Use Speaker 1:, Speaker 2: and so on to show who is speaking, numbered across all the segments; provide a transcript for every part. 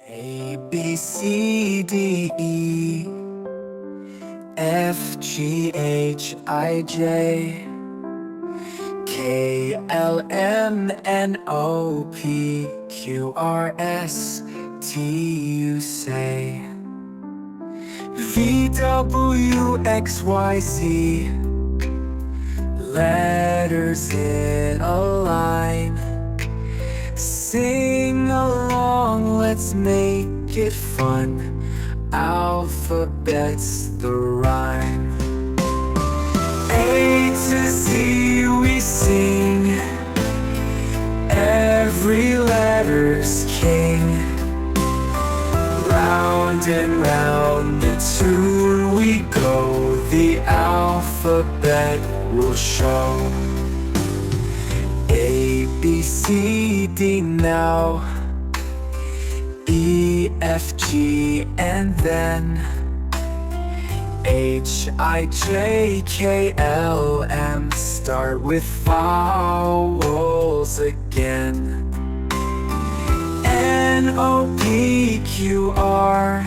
Speaker 1: A, B, C, D, E, F, G, H, I, J, K, L, M, N, O, P, Q, R, S, T, U, say V, W, X, Y, Z. Letters in a line. Sing along, let's make it fun. Alphabet's the rhyme. A to Z we sing. Every letter's king. Round and round the tune we go. The alphabet will show. A, B, C, D now. E, F, G, and then H, I, J, K, L, M. Start with vowels again. N, O, P, Q, R,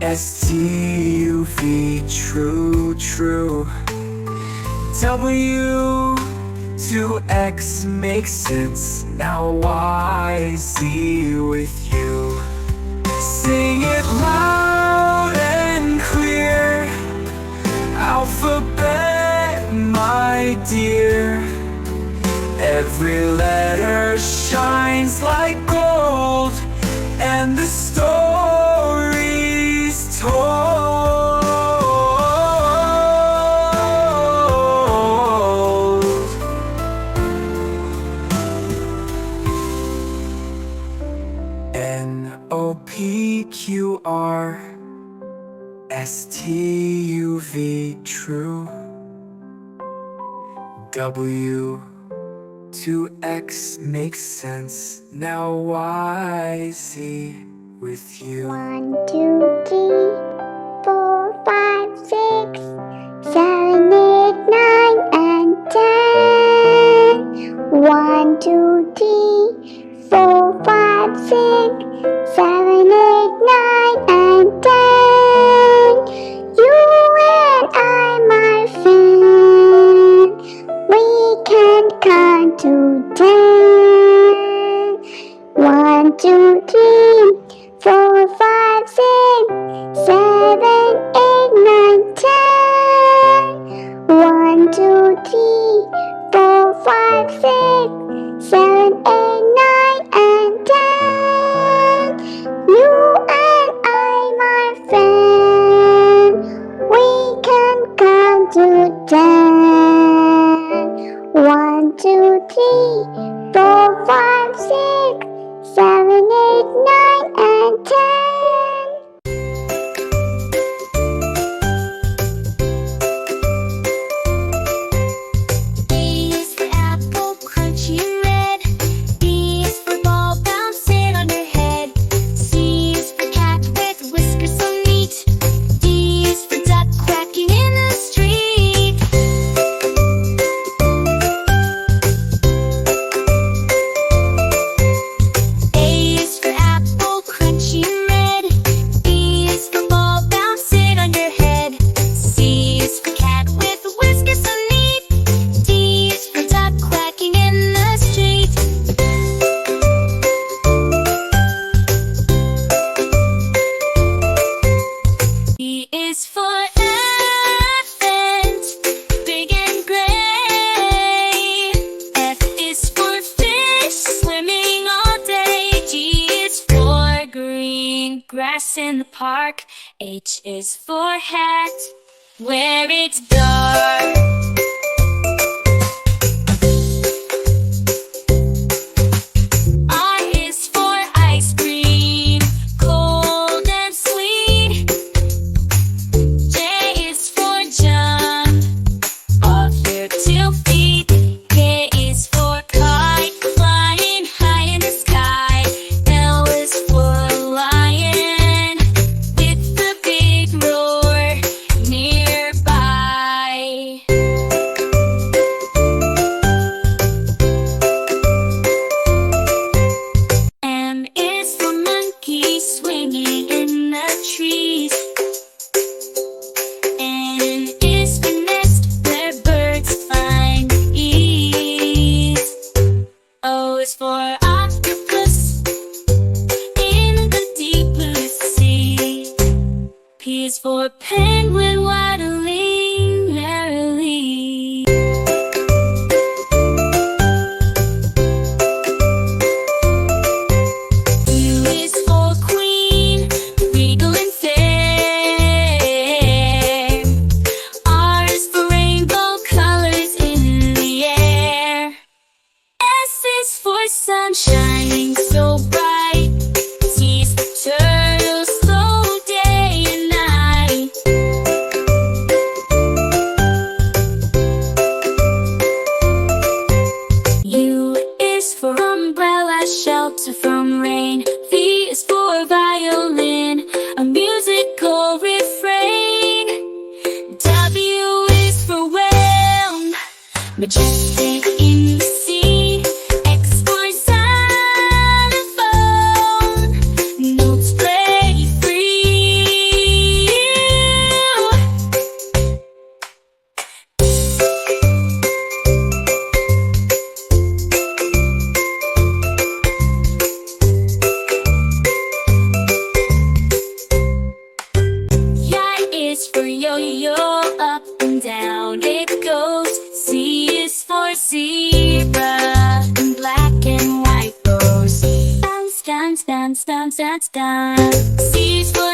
Speaker 1: S, T, U, V. True, true. W to X makes sense. Now Y, Z with you. Sing it loud and clear. Alphabet, my dear. Every letter shines like gold, and the story's told. N, O, P, Q, R, S, T, U, V. True. W to X makes sense. Now Y, Z with you.
Speaker 2: 1, 2, 3, 4, 5, 6, 7, 8, 9, and 10. 1, 2, 3, 4, 5, 6, 7, 8, 9, and 10. You and I, my friend, we can count to 10. 1, 2, 3, 4, 5, 6, 7, 8, 9, 10. 1, 2, 3, 4, 5, 6, 7, 8, 9, and 10. You and I, my friend, we can count to 10. 1, 2, 3, 4, 5, 6, 7, 8, 9, and 10.
Speaker 3: A is for apple, crunchy and red. B is for ball bouncing on your head. C is for cat with whiskers so neat. D is for duck quacking in the street. A is for apple, crunchy and red. B is for ball bouncing on your head. C is for cat with whiskers so neat. D is for duck quacking in the street. E is for elephant, big and gray. F is for fish, swimming all day. G is for green grass in the park. H is for hat, where it's dark. I is for ice cream, cold and sweet. J is for jump, off your 2 feet. K is for kite, flying high in the sky. L is for lion, with the big roar nearby. for penguin waddling merrily. U is for queen, regal and fair. R is for rainbow colors in the air. S is for sun shining so bright. T is for turtle, slow day and night. U is for umbrella, shelter from rain. V is for violin, a musical refrain. W is for whale, majestic in the sea. X for xylophone, notes play free. Y is for yo-yo, up and down it goes. Z is for zebra, and black and white rose. Dance, dance, dance, dance, dance, dance. C is for